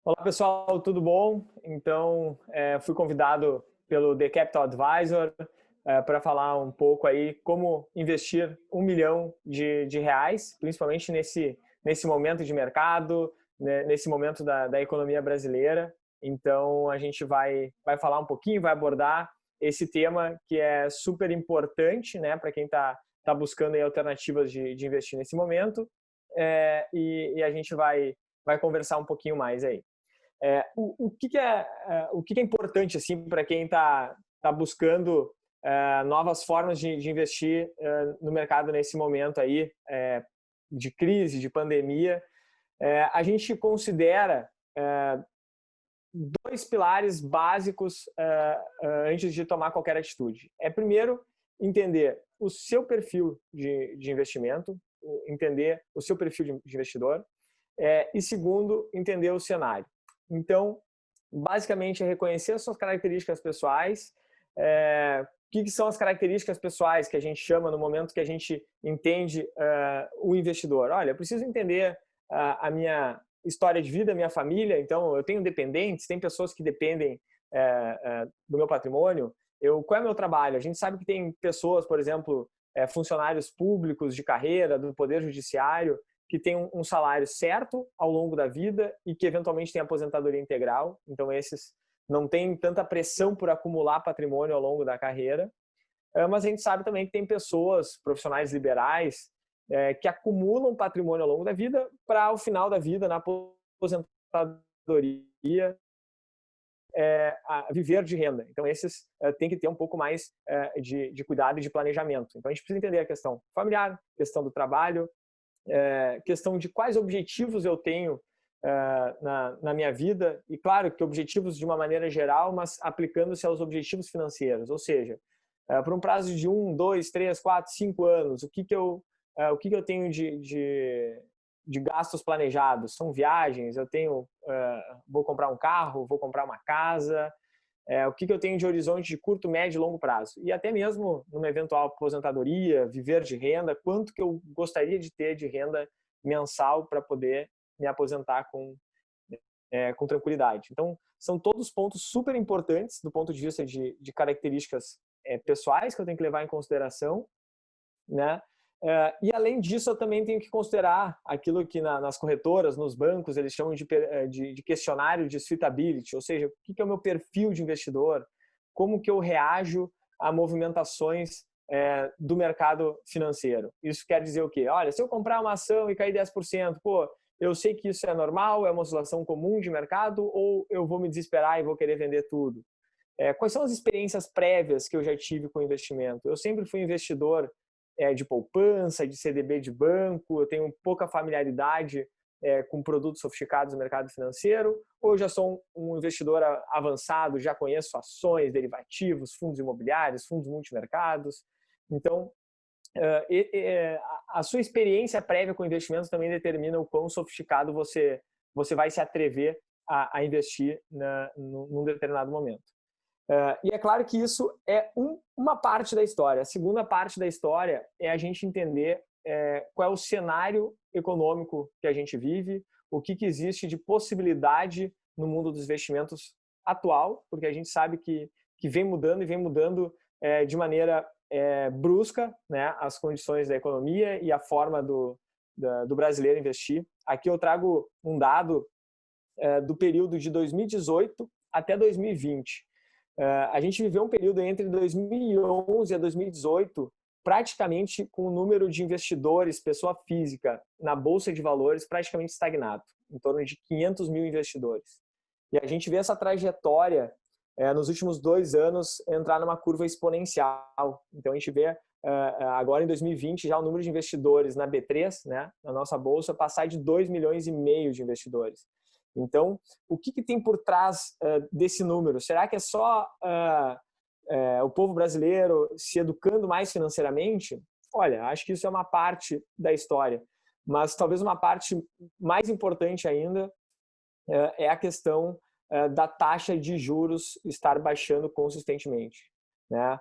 Olá pessoal, tudo bom? Então, fui convidado pelo The Capital Advisor para falar um pouco aí como investir 1 milhão de reais, principalmente nesse momento de mercado, né, nesse momento da economia brasileira. Então, a gente vai falar um pouquinho, vai abordar esse tema que é super importante, né, para quem tá buscando aí alternativas de investir nesse momento. E a gente vai conversar um pouquinho mais aí. O que é importante assim para quem tá buscando novas formas de investir no mercado nesse momento aí de crise, de pandemia? A gente considera dois pilares básicos antes de tomar qualquer atitude. Primeiro, entender o seu perfil de investimento, entender o seu perfil de investidor, e segundo, entender o cenário. Então, basicamente, é reconhecer as suas características pessoais. O que são as características pessoais que a gente chama no momento que a gente entende o investidor? Olha, eu preciso entender a minha história de vida, a minha família. Então, eu tenho dependentes, tem pessoas que dependem do meu patrimônio. Qual é o meu trabalho? A gente sabe que tem pessoas, por exemplo, funcionários públicos de carreira, do Poder Judiciário, que tem um salário certo ao longo da vida e que eventualmente tem aposentadoria integral. Então, esses não têm tanta pressão por acumular patrimônio ao longo da carreira. Mas a gente sabe também que tem pessoas, profissionais liberais, que acumulam patrimônio ao longo da vida para, ao final da vida, na aposentadoria, viver de renda. Então, esses têm que ter um pouco mais de cuidado e de planejamento. Então, a gente precisa entender a questão familiar, questão do trabalho, questão de quais objetivos eu tenho na minha vida, e claro que objetivos de uma maneira geral, mas aplicando-se aos objetivos financeiros, ou seja, por um prazo de 1, 2, 3, 4, 5 anos, o que eu tenho de gastos planejados? São viagens, vou comprar um carro, vou comprar uma casa, o que eu tenho de horizonte de curto, médio e longo prazo. E até mesmo numa eventual aposentadoria, viver de renda, quanto que eu gostaria de ter de renda mensal para poder me aposentar com tranquilidade. Então, são todos pontos super importantes do ponto de vista de características pessoais que eu tenho que levar em consideração, né? E além disso, eu também tenho que considerar aquilo que nas corretoras, nos bancos, eles chamam de questionário de suitability, ou seja, o que é o meu perfil de investidor, como que eu reajo a movimentações do mercado financeiro. Isso quer dizer o quê? Olha, se eu comprar uma ação e cair 10%, pô, eu sei que isso é normal, é uma oscilação comum de mercado, ou eu vou me desesperar e vou querer vender tudo? Quais são as experiências prévias que eu já tive com investimento? Eu sempre fui investidor de poupança, de CDB de banco, eu tenho pouca familiaridade com produtos sofisticados no mercado financeiro, ou eu já sou um investidor avançado, já conheço ações, derivativos, fundos imobiliários, fundos multimercados. Então, a sua experiência prévia com investimentos também determina o quão sofisticado você vai se atrever a investir num determinado momento. E é claro que isso é uma parte da história. A segunda parte da história é a gente entender qual é o cenário econômico que a gente vive, o que existe de possibilidade no mundo dos investimentos atual, porque a gente sabe que vem mudando e vem mudando de maneira brusca, né, as condições da economia e a forma do brasileiro investir. Aqui eu trago um dado do período de 2018 até 2020. A gente viveu um período entre 2011 a 2018 praticamente com o número de investidores, pessoa física, na Bolsa de Valores praticamente estagnado, em torno de 500 mil investidores. E a gente vê essa trajetória nos últimos 2 anos entrar numa curva exponencial. Então a gente vê agora em 2020 já o número de investidores na B3, né, na nossa Bolsa, passar de 2,5 milhões de investidores. Então, o que tem por trás desse número? Será que é só o povo brasileiro se educando mais financeiramente? Olha, acho que isso é uma parte da história, mas talvez uma parte mais importante ainda é a questão da taxa de juros estar baixando consistentemente, né?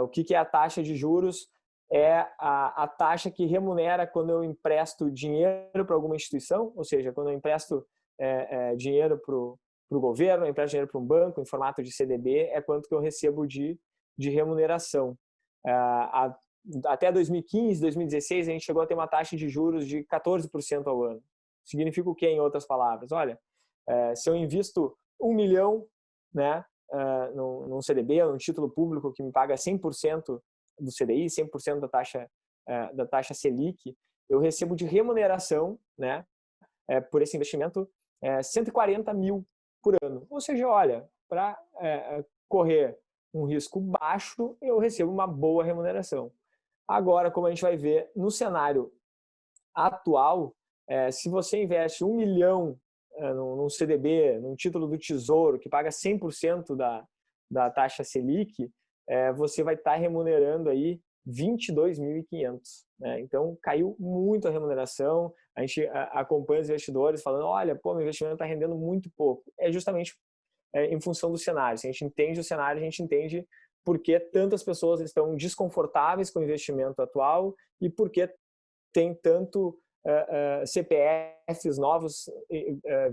O que é a taxa de juros? É a taxa que remunera quando eu empresto dinheiro para alguma instituição, ou seja, quando eu empresto dinheiro para o governo, eu empresto dinheiro para um banco em formato de CDB, é quanto que eu recebo de remuneração. Até 2015, 2016, a gente chegou a ter uma taxa de juros de 14% ao ano. Significa o quê, em outras palavras? Olha, se eu invisto 1 milhão, né, num CDB, num título público que me paga 100% do CDI, 100% da taxa Selic, eu recebo de remuneração, né, por esse investimento, 140 mil por ano. Ou seja, olha, para correr um risco baixo, eu recebo uma boa remuneração. Agora, como a gente vai ver no cenário atual, se você investe 1 milhão num CDB, num título do Tesouro, que paga 100% da taxa Selic, você vai estar remunerando aí 22.500, né? Então, caiu muito a remuneração. A gente acompanha os investidores falando, olha, pô, meu investimento está rendendo muito pouco. É justamente em função do cenário. Se a gente entende o cenário, a gente entende por que tantas pessoas estão desconfortáveis com o investimento atual e por que tem tanto CPFs novos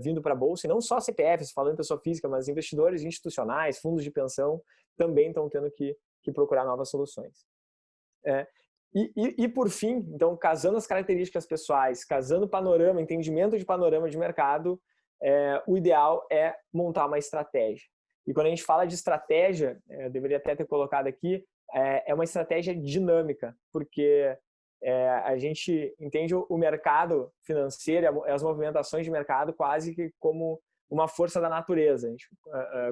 vindo para a Bolsa, e não só CPFs, falando em pessoa física, mas investidores institucionais, fundos de pensão, também estão tendo que procurar novas soluções. E por fim, então, casando as características pessoais, casando o panorama, entendimento de panorama de mercado, o ideal é montar uma estratégia. E quando a gente fala de estratégia, eu deveria até ter colocado aqui, é uma estratégia dinâmica, porque a gente entende o mercado financeiro, as movimentações de mercado quase que como uma força da natureza. A gente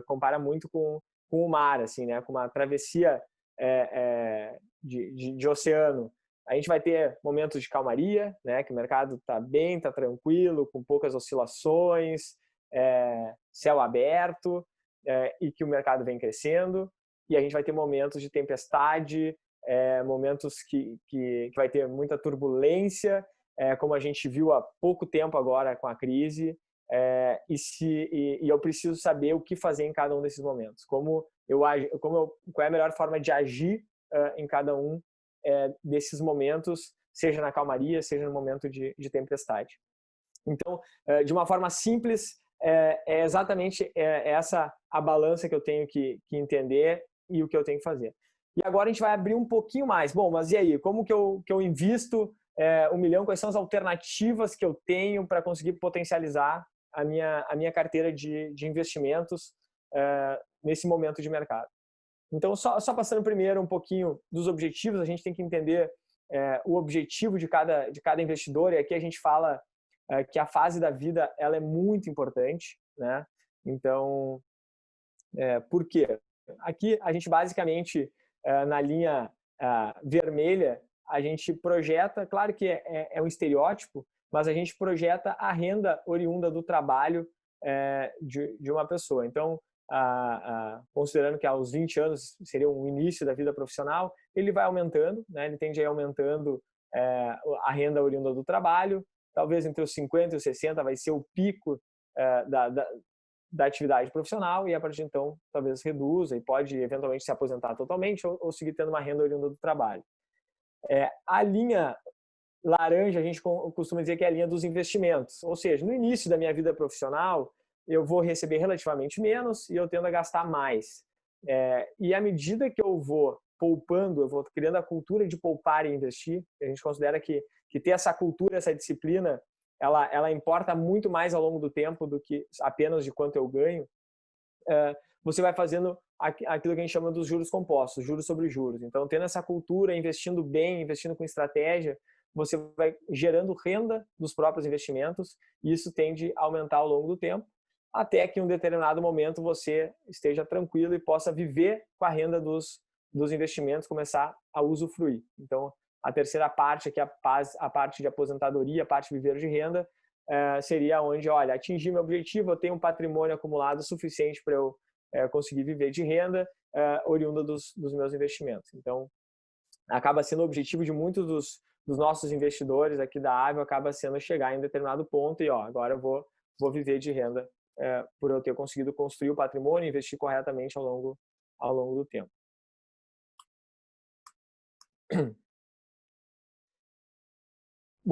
compara muito com o mar, assim, né? Com uma travessia de oceano. A gente vai ter momentos de calmaria, né? Que o mercado está bem, está tranquilo, com poucas oscilações, céu aberto, e que o mercado vem crescendo. E a gente vai ter momentos de tempestade, momentos que vai ter muita turbulência, como a gente viu há pouco tempo agora com a crise, e eu preciso saber o que fazer em cada um desses momentos, qual é a melhor forma de agir em cada um desses momentos, seja na calmaria, seja no momento de tempestade. Então, de uma forma simples, é exatamente essa a balança que eu tenho que entender e o que eu tenho que fazer. E agora a gente vai abrir um pouquinho mais. Bom, mas e aí? Como que eu invisto 1 milhão? Quais são as alternativas que eu tenho para conseguir potencializar a minha carteira de investimentos nesse momento de mercado? Então, só passando primeiro um pouquinho dos objetivos, a gente tem que entender o objetivo de cada investidor. E aqui a gente fala que a fase da vida ela é muito importante, né? Então, por quê? Aqui a gente basicamente na linha vermelha a gente projeta, claro que é um estereótipo, mas a gente projeta a renda oriunda do trabalho de uma pessoa. Então, considerando que aos 20 anos seria o início da vida profissional, ele vai aumentando, né? Ele tende a ir aumentando a renda oriunda do trabalho. Talvez entre os 50 e os 60 vai ser o pico da atividade profissional, e a partir de então talvez reduza e pode eventualmente se aposentar totalmente ou seguir tendo uma renda oriunda do trabalho. A linha laranja a gente costuma dizer que é a linha dos investimentos, ou seja, no início da minha vida profissional eu vou receber relativamente menos e eu tendo a gastar mais. E à medida que eu vou poupando, eu vou criando a cultura de poupar e investir. A gente considera que ter essa cultura, essa disciplina, ela importa muito mais ao longo do tempo do que apenas de quanto eu ganho. Você vai fazendo aquilo que a gente chama dos juros compostos, juros sobre juros. Então, tendo essa cultura, investindo bem, investindo com estratégia, você vai gerando renda dos próprios investimentos, e isso tende a aumentar ao longo do tempo, até que em um determinado momento você esteja tranquilo e possa viver com a renda dos investimentos, começar a usufruir. Então, a terceira parte, que é a parte de aposentadoria, a parte de viver de renda, seria onde, olha, atingir meu objetivo, eu tenho um patrimônio acumulado suficiente para eu conseguir viver de renda oriunda dos meus investimentos. Então, acaba sendo o objetivo de muitos dos nossos investidores aqui da Avio, acaba sendo chegar em um determinado ponto e, agora eu vou viver de renda por eu ter conseguido construir o patrimônio e investir corretamente ao longo do tempo.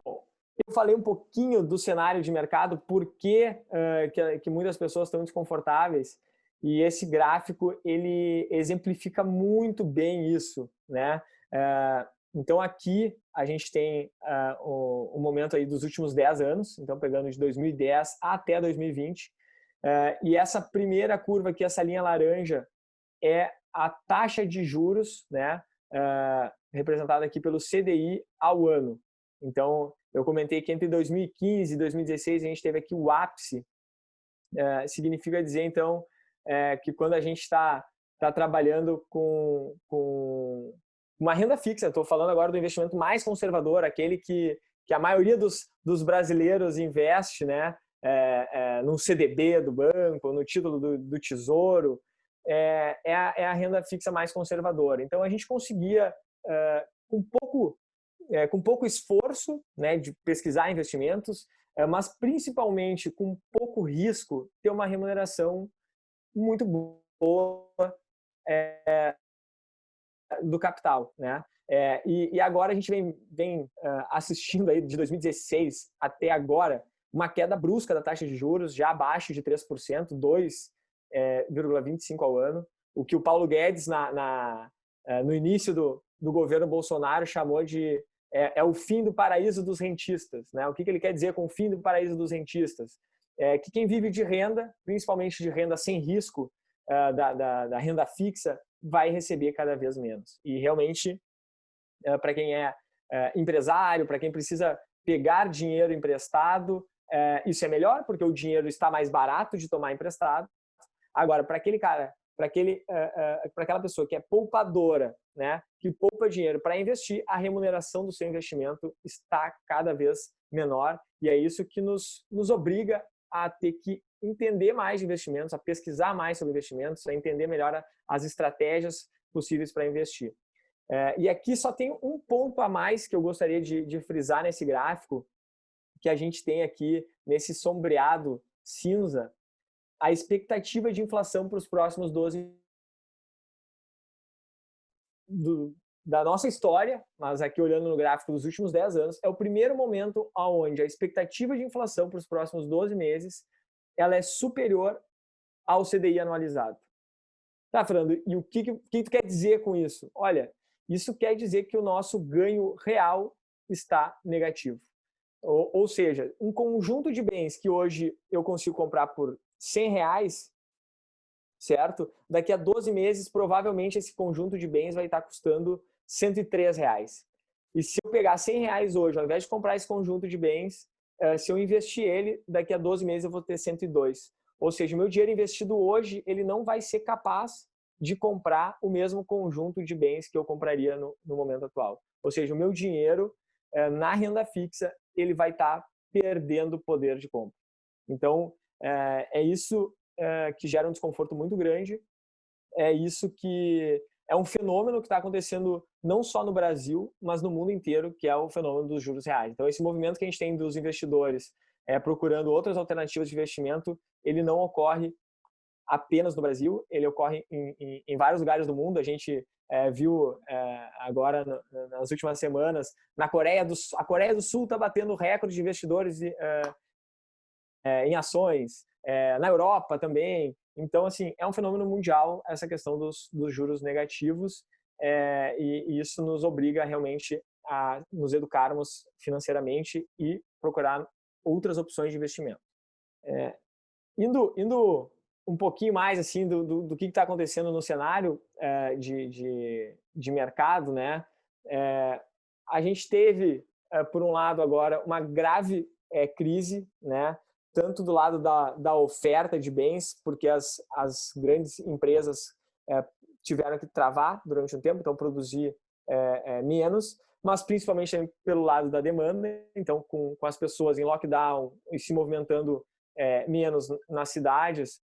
Bom, eu falei um pouquinho do cenário de mercado, por que muitas pessoas estão desconfortáveis, e esse gráfico ele exemplifica muito bem isso, né? Então aqui a gente tem o momento aí dos últimos 10 anos, então pegando de 2010 até 2020, e essa primeira curva aqui, essa linha laranja, é a taxa de juros, né? Representada aqui pelo CDI ao ano. Então, eu comentei que entre 2015 e 2016 a gente teve aqui o ápice. Significa dizer, então, que quando a gente está trabalhando com uma renda fixa, estou falando agora do investimento mais conservador, aquele que a maioria dos brasileiros investe, né? No CDB do banco, no título do Tesouro, é a renda fixa mais conservadora. Então, a gente conseguia, com pouco esforço, né, de pesquisar investimentos, mas principalmente com pouco risco, ter uma remuneração muito boa do capital, né? E agora a gente vem assistindo aí de 2016 até agora uma queda brusca da taxa de juros, já abaixo de 3%, 2,25% ao ano, o que o Paulo Guedes no início do governo Bolsonaro chamou de o fim do paraíso dos rentistas, né? O que ele quer dizer com o fim do paraíso dos rentistas? Que quem vive de renda, principalmente de renda sem risco, da renda fixa, vai receber cada vez menos. E realmente, para quem é empresário, para quem precisa pegar dinheiro emprestado, isso é melhor, porque o dinheiro está mais barato de tomar emprestado. Agora, para aquele cara, para aquela pessoa que é poupadora, né, que poupa dinheiro para investir, a remuneração do seu investimento está cada vez menor, e é isso que nos obriga a ter que entender mais de investimentos, a pesquisar mais sobre investimentos, a entender melhor as estratégias possíveis para investir. E aqui só tem um ponto a mais que eu gostaria de frisar nesse gráfico, que a gente tem aqui nesse sombreado cinza, a expectativa de inflação para os próximos 12 da nossa história, mas aqui olhando no gráfico dos últimos 10 anos, é o primeiro momento onde a expectativa de inflação para os próximos 12 meses ela é superior ao CDI anualizado. Tá, Fernando, e o que tu quer dizer com isso? Olha, isso quer dizer que o nosso ganho real está negativo. Ou seja, um conjunto de bens que hoje eu consigo comprar por R$100, certo? Daqui a 12 meses, provavelmente esse conjunto de bens vai estar custando R$103. E se eu pegar R$100 hoje, ao invés de comprar esse conjunto de bens, se eu investir ele, daqui a 12 meses eu vou ter 102. Ou seja, o meu dinheiro investido hoje, ele não vai ser capaz de comprar o mesmo conjunto de bens que eu compraria no momento atual. Ou seja, o meu dinheiro na renda fixa, ele vai estar perdendo poder de compra. Então, é isso que gera um desconforto muito grande, é isso que é um fenômeno que está acontecendo não só no Brasil, mas no mundo inteiro, que é o fenômeno dos juros reais. Então, esse movimento que a gente tem dos investidores procurando outras alternativas de investimento, ele não ocorre apenas no Brasil, ele ocorre em vários lugares do mundo. A gente viu agora, nas últimas semanas, a Coreia do Sul está batendo recorde de investidores em ações, na Europa também. Então, assim, é um fenômeno mundial essa questão dos juros negativos, e isso nos obriga realmente a nos educarmos financeiramente e procurar outras opções de investimento. Indo um pouquinho mais assim do que está acontecendo no cenário de mercado, né? A gente teve, por um lado agora, uma grave crise, né? Tanto do lado da oferta de bens, porque as grandes empresas tiveram que travar durante um tempo, então produzir menos, mas principalmente pelo lado da demanda, então com as pessoas em lockdown e se movimentando menos nas cidades,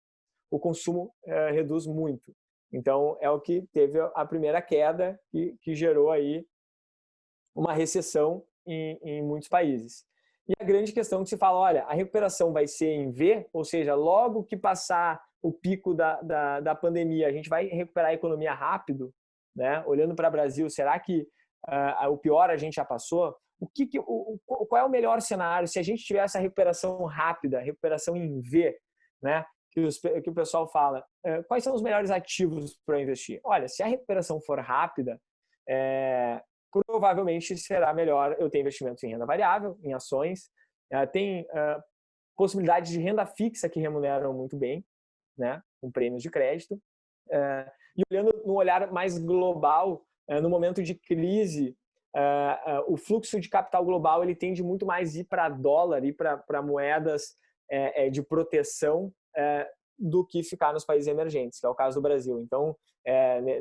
o consumo reduz muito. Então é o que teve a primeira queda que gerou aí uma recessão em muitos países. E a grande questão que se fala, olha, a recuperação vai ser em V, ou seja, logo que passar o pico da pandemia, a gente vai recuperar a economia rápido, né? Olhando para o Brasil, será que o pior a gente já passou? qual é o melhor cenário se a gente tiver essa recuperação rápida, recuperação em V, né? Que o pessoal fala. Quais são os melhores ativos para investir? Olha, se a recuperação for rápida, provavelmente será melhor eu ter investimentos em renda variável, em ações. Tem possibilidades de renda fixa que remuneram muito bem, né? Com prêmios de crédito. E olhando no olhar mais global, no momento de crise, o fluxo de capital global ele tende muito mais a ir para dólar, ir para moedas de proteção do que ficar nos países emergentes, que é o caso do Brasil. Então,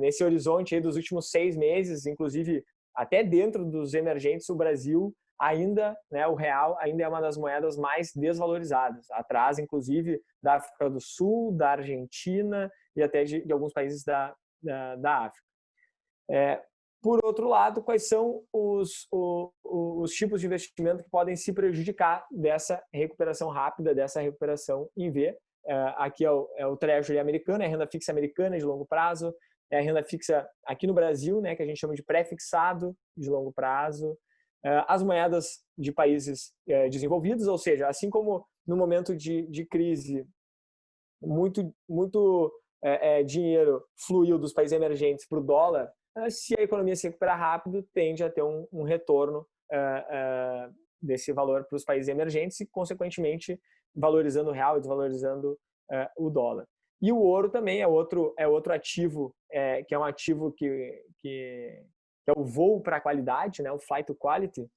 nesse horizonte aí dos últimos 6 meses, inclusive até dentro dos emergentes, o Brasil ainda, né, o real ainda é uma das moedas mais desvalorizadas, atrás, inclusive, da África do Sul, da Argentina e até de alguns países da África. Por outro lado, quais são os tipos de investimento que podem se prejudicar dessa recuperação rápida, dessa recuperação em V? Aqui é o Treasury americano, é a renda fixa americana de longo prazo, é a renda fixa aqui no Brasil, né, que a gente chama de pré-fixado de longo prazo, as moedas de países desenvolvidos, ou seja, assim como no momento de crise, muito dinheiro fluiu dos países emergentes para o dólar, se a economia se recuperar rápido, tende a ter um retorno desse valor para os países emergentes e, consequentemente, valorizando o real e desvalorizando o dólar. E o ouro também é outro ativo, que é um ativo que é o voo para a qualidade, né, o flight to quality.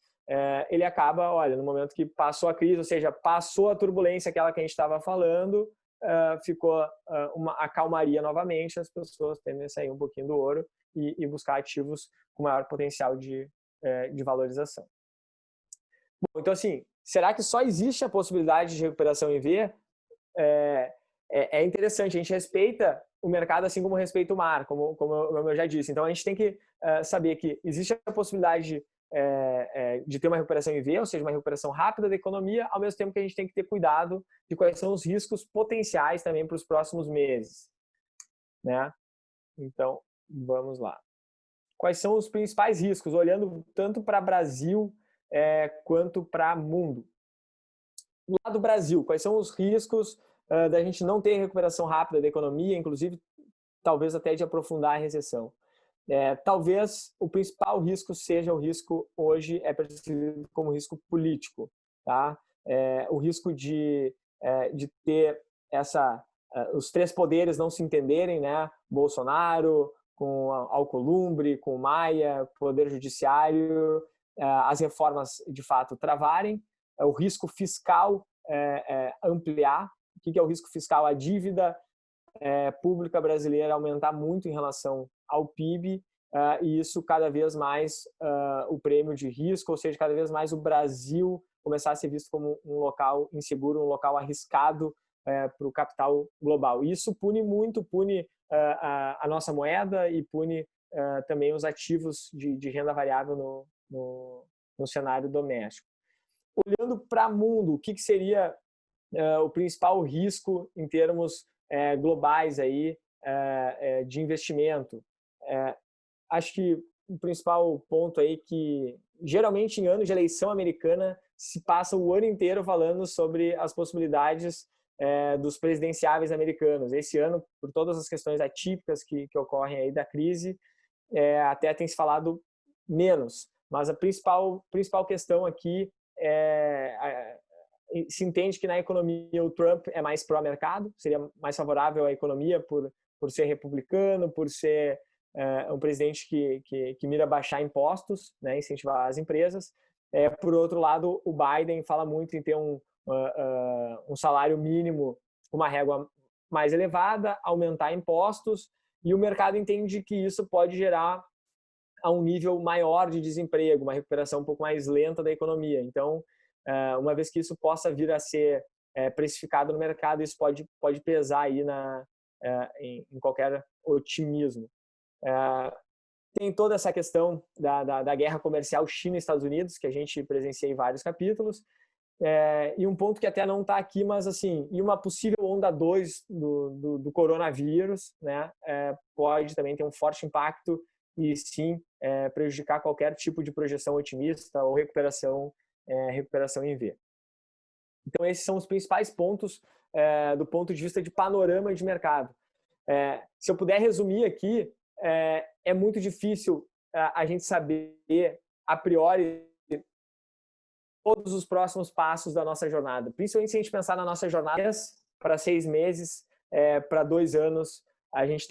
Ele acaba, olha, no momento que passou a crise, ou seja, passou a turbulência, aquela que a gente estava falando, ficou a calmaria novamente, as pessoas tendem a sair um pouquinho do ouro e buscar ativos com maior potencial de valorização. Bom, então, assim, será que só existe a possibilidade de recuperação em V? É interessante, a gente respeita o mercado assim como respeita o mar, como eu já disse. Então, a gente tem que saber que existe a possibilidade de ter uma recuperação em V, ou seja, uma recuperação rápida da economia, ao mesmo tempo que a gente tem que ter cuidado de quais são os riscos potenciais também para os próximos meses, né? Então, vamos lá. Quais são os principais riscos, olhando tanto para Brasil quanto para mundo? Do lado do Brasil, quais são os riscos da gente não ter recuperação rápida da economia, inclusive talvez até de aprofundar a recessão? Talvez o principal risco seja o risco hoje percebido como risco político, tá? O risco de ter os 3 poderes não se entenderem, né? Bolsonaro com Alcolumbre, com Maia, Poder Judiciário, as reformas de fato travarem, o risco fiscal ampliar. O que é o risco fiscal? A dívida pública brasileira aumentar muito em relação ao PIB, e isso cada vez mais o prêmio de risco, ou seja, cada vez mais o Brasil começar a ser visto como um local inseguro, um local arriscado para o capital global. E isso pune a nossa moeda e pune também os ativos de renda variável no cenário doméstico. Olhando para o mundo, o que seria o principal risco em termos globais aí, de investimento? Acho que o principal ponto aí que geralmente em anos de eleição americana se passa o ano inteiro falando sobre as possibilidades dos presidenciáveis americanos. Esse ano, por todas as questões atípicas que ocorrem aí da crise, até tem se falado menos. Mas a principal questão aqui se entende que na economia o Trump é mais pró-mercado, seria mais favorável à economia por ser republicano, por ser um presidente que mira baixar impostos, né, incentivar as empresas. Por outro lado, o Biden fala muito em ter um salário mínimo com uma régua mais elevada, aumentar impostos, e o mercado entende que isso pode gerar a um nível maior de desemprego, uma recuperação um pouco mais lenta da economia. Então, uma vez que isso possa vir a ser precificado no mercado, isso pode pesar aí em qualquer otimismo. Tem toda essa questão da guerra comercial China e Estados Unidos, que a gente presencia em vários capítulos, e um ponto que até não está aqui, mas assim, e uma possível onda 2 do coronavírus, né, pode também ter um forte impacto e sim prejudicar qualquer tipo de projeção otimista ou recuperação em V. Então, esses são os principais pontos do ponto de vista de panorama de mercado. Se eu puder resumir aqui, é muito difícil a gente saber, a priori, todos os próximos passos da nossa jornada. Principalmente se a gente pensar na nossa jornada para 6 meses, para 2 anos, a gente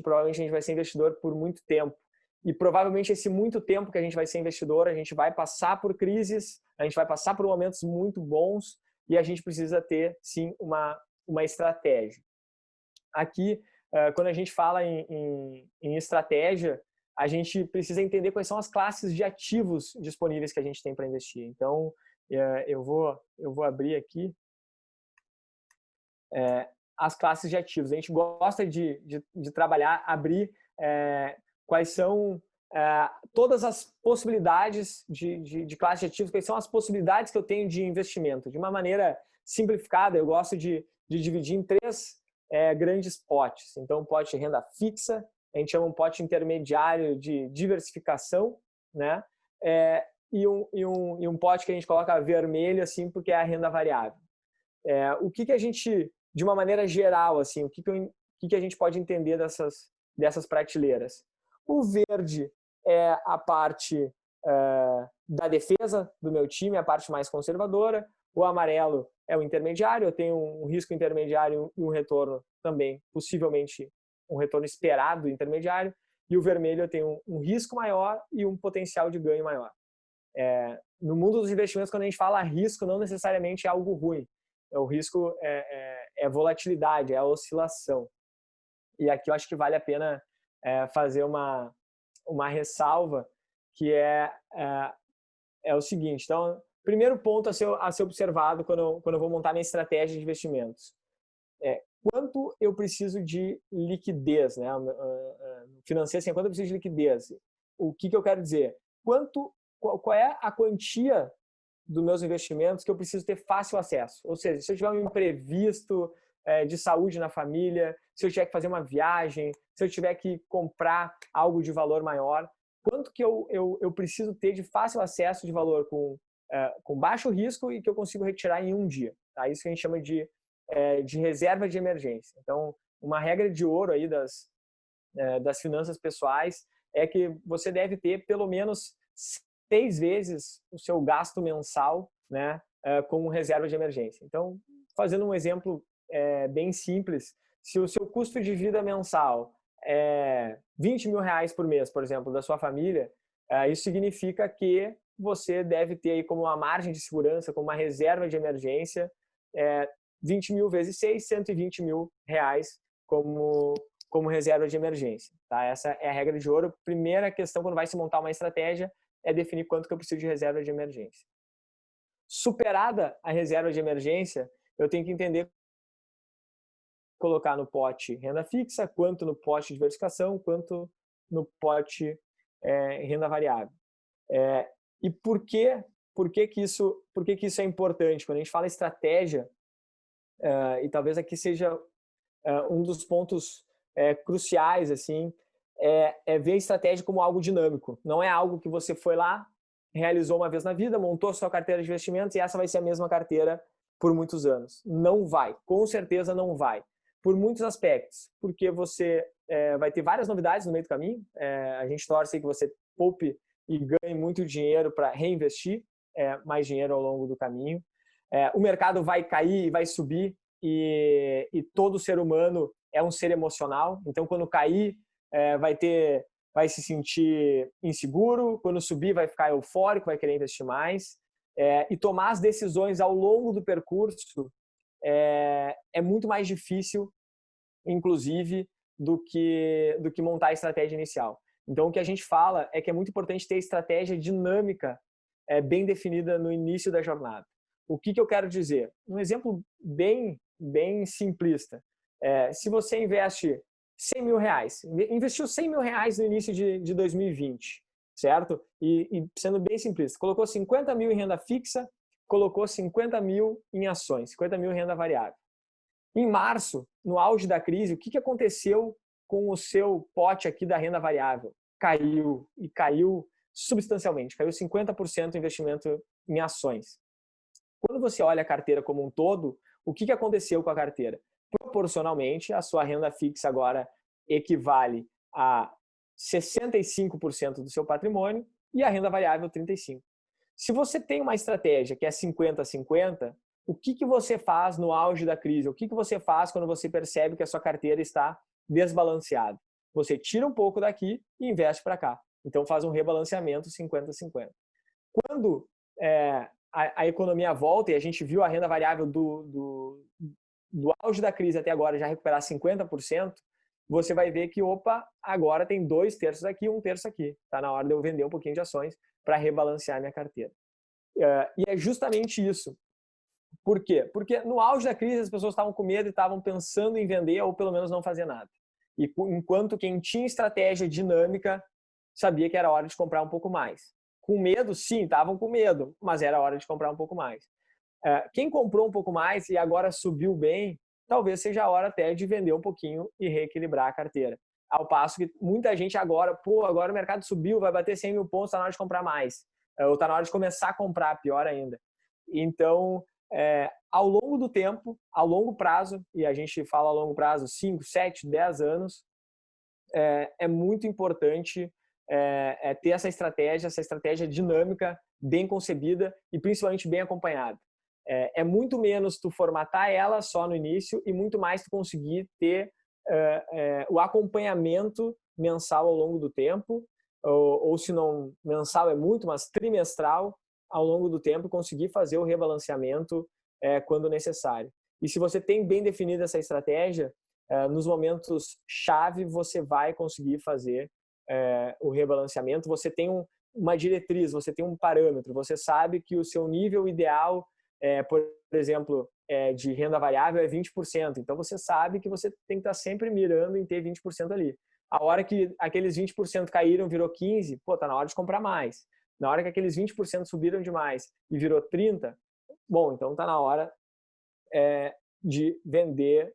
provavelmente vai ser investidor por muito tempo. E provavelmente esse muito tempo que a gente vai ser investidor, a gente vai passar por crises, a gente vai passar por momentos muito bons e a gente precisa ter, sim, uma estratégia. Aqui, quando a gente fala em estratégia, a gente precisa entender quais são as classes de ativos disponíveis que a gente tem para investir. Então, eu vou abrir aqui as classes de ativos. A gente gosta de trabalhar, abrir quais são todas as possibilidades de classe de ativos, quais são as possibilidades que eu tenho de investimento. De uma maneira simplificada, eu gosto de dividir em 3 grandes potes. Então, um pote de renda fixa, a gente chama um pote intermediário de diversificação, né? E um pote que a gente coloca vermelho, assim, porque é a renda variável. O que a gente, de uma maneira geral, assim, o que a gente pode entender dessas prateleiras? O verde é a parte da defesa do meu time, a parte mais conservadora. O amarelo é o intermediário, eu tenho um risco intermediário e um retorno também, possivelmente um retorno esperado intermediário. E o vermelho eu tenho um risco maior e um potencial de ganho maior. No mundo dos investimentos, quando a gente fala risco, não necessariamente é algo ruim. O risco é volatilidade, é a oscilação. E aqui eu acho que vale a pena fazer uma ressalva, que é o seguinte. Então, primeiro ponto a ser observado quando eu vou montar minha estratégia de investimentos. Quanto eu preciso de liquidez, né? Financeiro, assim, quanto eu preciso de liquidez? O que eu quero dizer? Qual é a quantia dos meus investimentos que eu preciso ter fácil acesso? Ou seja, se eu tiver um imprevisto de saúde na família, se eu tiver que fazer uma viagem, se eu tiver que comprar algo de valor maior, quanto que eu preciso ter de fácil acesso de valor com baixo risco e que eu consigo retirar em um dia? Tá? Isso que a gente chama de reserva de emergência. Então, uma regra de ouro aí das finanças pessoais é que você deve ter pelo menos 6 vezes o seu gasto mensal, né, como reserva de emergência. Então, fazendo um exemplo bem simples, se o seu custo de vida mensal é R$20 mil por mês, por exemplo, da sua família, isso significa que você deve ter aí como uma margem de segurança, como uma reserva de emergência, 20 mil vezes 6, R$120 mil como reserva de emergência. Tá? Essa é a regra de ouro. Primeira questão quando vai se montar uma estratégia é definir quanto que eu preciso de reserva de emergência. Superada a reserva de emergência, eu tenho que entender colocar no pote renda fixa, quanto no pote diversificação, quanto no pote renda variável. E por que que isso é importante? Quando a gente fala estratégia, e talvez aqui seja um dos pontos cruciais, assim, ver a estratégia como algo dinâmico. Não é algo que você foi lá, realizou uma vez na vida, montou a sua carteira de investimentos e essa vai ser a mesma carteira por muitos anos. Não vai, com certeza não vai. Por muitos aspectos, porque você vai ter várias novidades no meio do caminho. A gente torce que você poupe e ganhe muito dinheiro para reinvestir mais dinheiro ao longo do caminho. O mercado vai cair e vai subir e todo ser humano é um ser emocional. Então, quando cair, vai se sentir inseguro. Quando subir, vai ficar eufórico, vai querer investir mais. E tomar as decisões ao longo do percurso é muito mais difícil, inclusive, do que montar a estratégia inicial. Então, o que a gente fala é que é muito importante ter estratégia dinâmica bem definida no início da jornada. O que eu quero dizer? Um exemplo bem simplista. Se você investe R$100 mil, investiu R$100 mil no início de 2020, certo? E sendo bem simplista, colocou 50 mil em renda fixa, colocou 50 mil em ações, 50 mil em renda variável. Em março, no auge da crise, o que aconteceu com o seu pote aqui da renda variável? caiu, e caiu substancialmente, caiu 50% o investimento em ações. Quando você olha a carteira como um todo, o que aconteceu com a carteira? Proporcionalmente, a sua renda fixa agora equivale a 65% do seu patrimônio e a renda variável 35%. Se você tem uma estratégia que é 50-50, o que você faz no auge da crise? O que você faz quando você percebe que a sua carteira está desbalanceada? Você tira um pouco daqui e investe para cá. Então faz um rebalanceamento 50-50. Quando a economia volta, e a gente viu a renda variável do auge da crise até agora já recuperar 50%, você vai ver que, opa, agora tem 2/3 aqui, 1/3 aqui. Está na hora de eu vender um pouquinho de ações para rebalancear minha carteira. E é justamente isso. Por quê? Porque no auge da crise as pessoas estavam com medo e estavam pensando em vender ou pelo menos não fazer nada. E enquanto quem tinha estratégia dinâmica sabia que era hora de comprar um pouco mais. Com medo, sim, estavam com medo, mas era hora de comprar um pouco mais. Quem comprou um pouco mais e agora subiu bem, talvez seja a hora até de vender um pouquinho e reequilibrar a carteira. Ao passo que muita gente agora, agora o mercado subiu, vai bater 100 mil pontos, está na hora de comprar mais. Ou está na hora de começar a comprar, pior ainda. Então, ao longo do tempo, ao longo prazo, e a gente fala a longo prazo, 5, 7, 10 anos, é muito importante ter essa estratégia dinâmica, bem concebida e principalmente bem acompanhada. É muito menos tu formatar ela só no início e muito mais tu conseguir ter o acompanhamento mensal ao longo do tempo, ou se não mensal é muito, mas trimestral ao longo do tempo, conseguir fazer o rebalanceamento quando necessário. E se você tem bem definida essa estratégia, nos momentos chave você vai conseguir fazer o rebalanceamento. Você tem uma diretriz, você tem um parâmetro, você sabe que o seu nível ideal, por exemplo, de renda variável é 20%. Então você sabe que você tem que estar sempre mirando em ter 20% ali. A hora que aqueles 20% caíram, virou 15%, tá na hora de comprar mais. Na hora que aqueles 20% subiram demais e virou 30%, bom, então está na hora de vender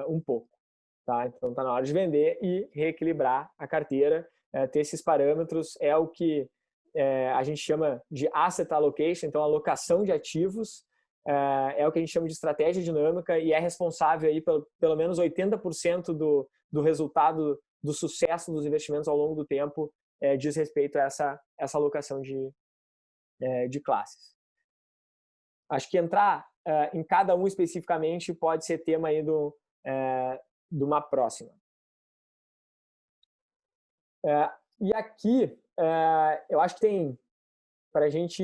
um pouco. Tá? Então está na hora de vender e reequilibrar a carteira. Ter esses parâmetros é o que a gente chama de asset allocation, então alocação de ativos, é o que a gente chama de estratégia dinâmica e é responsável aí pelo menos 80% do resultado do sucesso dos investimentos ao longo do tempo, diz respeito a essa alocação de classes. Acho que entrar em cada um especificamente pode ser tema aí de uma próxima. E aqui, eu acho que tem, para a gente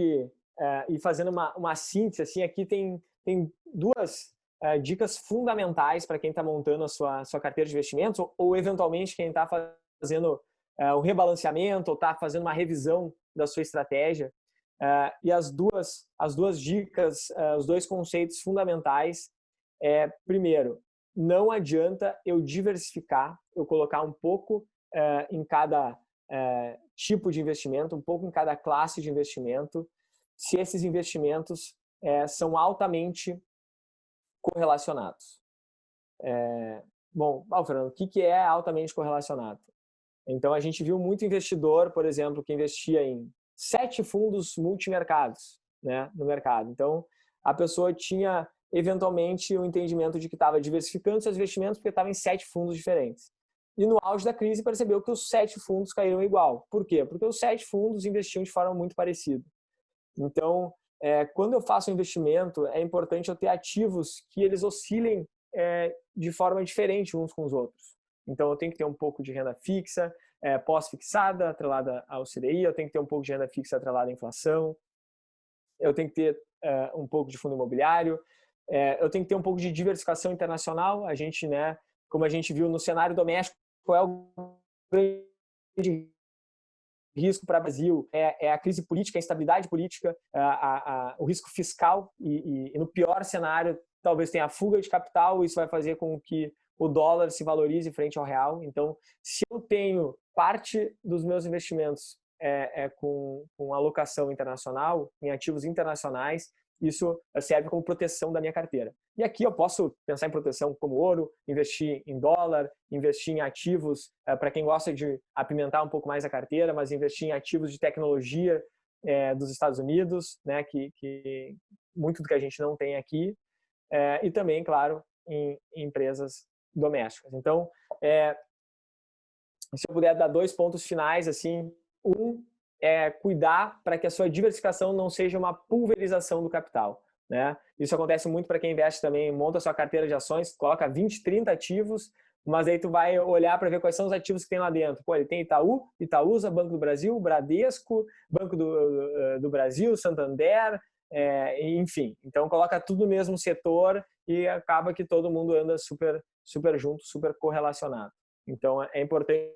ir fazendo uma síntese, assim, aqui tem duas dicas fundamentais para quem está montando a sua carteira de investimentos ou eventualmente quem está fazendo o rebalanceamento ou está fazendo uma revisão da sua estratégia. E as duas dicas, os dois conceitos fundamentais primeiro, não adianta eu diversificar, eu colocar um pouco em cada tipo de investimento, um pouco em cada classe de investimento, se esses investimentos são altamente correlacionados. Bom, Fernando, o que é altamente correlacionado? Então, a gente viu muito investidor, por exemplo, que investia em 7 fundos multimercados, né, no mercado. Então, a pessoa tinha, eventualmente, o entendimento de que estava diversificando seus investimentos porque estava em 7 fundos diferentes. E no auge da crise percebeu que os 7 fundos caíram igual. Por quê? Porque os 7 fundos investiam de forma muito parecida. Então, quando eu faço um investimento, é importante eu ter ativos que eles oscilem de forma diferente uns com os outros. Então, eu tenho que ter um pouco de renda fixa, pós-fixada, atrelada ao CDI, eu tenho que ter um pouco de renda fixa atrelada à inflação, eu tenho que ter um pouco de fundo imobiliário, eu tenho que ter um pouco de diversificação internacional. A gente, né, como a gente viu no cenário doméstico, qual é o grande risco para o Brasil? É a crise política, a instabilidade política, o risco fiscal e no pior cenário, talvez tenha a fuga de capital. Isso vai fazer com que o dólar se valorize frente ao real. Então, se eu tenho parte dos meus investimentos com alocação internacional, em ativos internacionais, isso serve como proteção da minha carteira. E aqui eu posso pensar em proteção como ouro, investir em dólar, investir em ativos, para quem gosta de apimentar um pouco mais a carteira, mas investir em ativos de tecnologia dos Estados Unidos, né, que muito do que a gente não tem aqui, e também, claro, em empresas domésticas. Então, se eu puder dar 2 pontos finais, assim, um é cuidar para que a sua diversificação não seja uma pulverização do capital, né? Isso acontece muito para quem investe também, monta sua carteira de ações, coloca 20, 30 ativos, mas aí tu vai olhar para ver quais são os ativos que tem lá dentro. Pô, ele tem Itaú, Itaúsa, Banco do Brasil, Bradesco, Banco do Brasil, Santander, enfim. Então coloca tudo no mesmo setor e acaba que todo mundo anda super, super junto, super correlacionado. Então é importante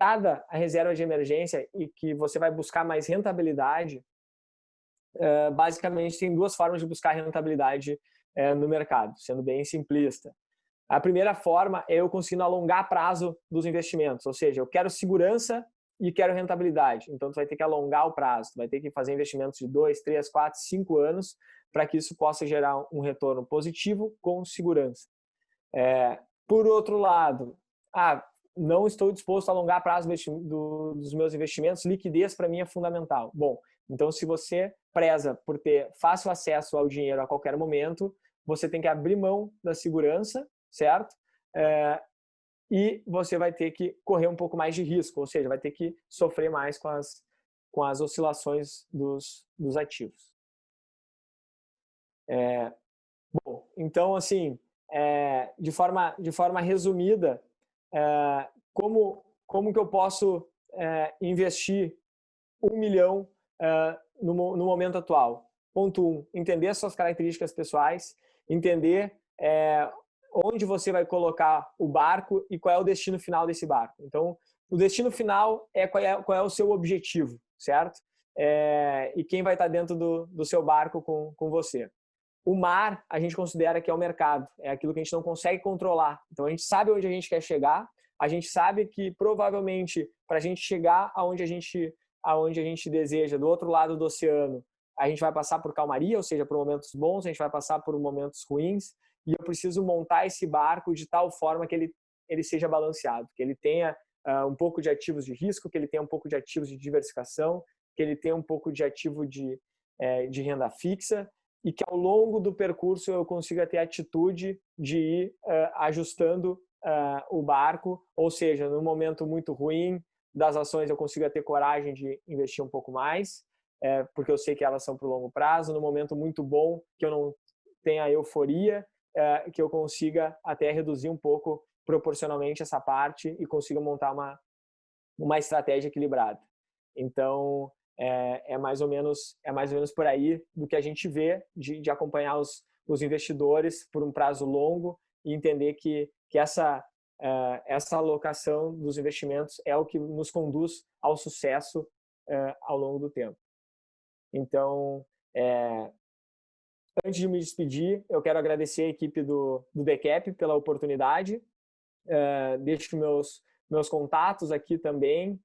a reserva de emergência e que você vai buscar mais rentabilidade. Basicamente tem 2 formas de buscar rentabilidade no mercado, sendo bem simplista. A primeira forma é eu conseguindo alongar prazo dos investimentos, ou seja, eu quero segurança e quero rentabilidade. Então, tu vai ter que alongar o prazo, tu vai ter que fazer investimentos de 2, 3, 4, 5 anos para que isso possa gerar um retorno positivo com segurança. Por outro lado, não estou disposto a alongar prazo dos meus investimentos, liquidez para mim é fundamental. Bom, então se você preza por ter fácil acesso ao dinheiro a qualquer momento, você tem que abrir mão da segurança, certo? E você vai ter que correr um pouco mais de risco, ou seja, vai ter que sofrer mais com as oscilações dos ativos. Bom, então, assim, de forma resumida, como que eu posso investir 1 milhão no momento atual? Ponto 1, entender as suas características pessoais, entender onde você vai colocar o barco e qual é o destino final desse barco. Então, o destino final é qual é o seu objetivo, certo? E quem vai estar dentro do seu barco com você. O mar, a gente considera que é o mercado, é aquilo que a gente não consegue controlar. Então, a gente sabe onde a gente quer chegar, a gente sabe que provavelmente para a gente chegar aonde a gente deseja, do outro lado do oceano, a gente vai passar por calmaria, ou seja, por momentos bons, a gente vai passar por momentos ruins, e eu preciso montar esse barco de tal forma que ele seja balanceado, que ele tenha um pouco de ativos de risco, que ele tenha um pouco de ativos de diversificação, que ele tenha um pouco de ativo de renda fixa, e que ao longo do percurso eu consiga ter a atitude de ir ajustando o barco, ou seja, no momento muito ruim das ações eu consiga ter coragem de investir um pouco mais, porque eu sei que elas são para o longo prazo, no momento muito bom que eu não tenha euforia, que eu consiga até reduzir um pouco proporcionalmente essa parte e consiga montar uma estratégia equilibrada. Então, é mais ou menos por aí do que a gente vê de acompanhar os investidores por um prazo longo e entender que essa alocação dos investimentos é o que nos conduz ao sucesso ao longo do tempo. Então, antes de me despedir, eu quero agradecer a equipe do DCAP pela oportunidade. Deixo meus contatos aqui também.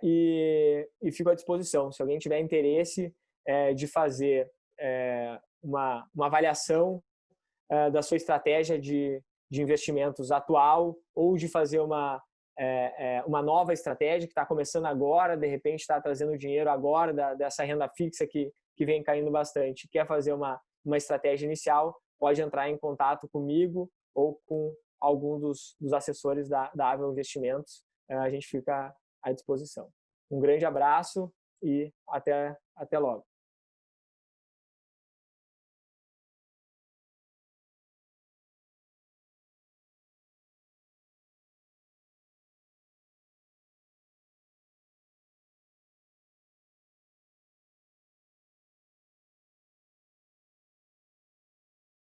E fico à disposição. Se alguém tiver interesse de fazer uma avaliação da sua estratégia de investimentos atual ou de fazer uma nova estratégia que está começando agora, de repente está trazendo dinheiro agora dessa renda fixa que vem caindo bastante, quer fazer uma estratégia inicial, pode entrar em contato comigo ou com algum dos assessores da Avel Investimentos. A gente fica à disposição. Um grande abraço e até logo.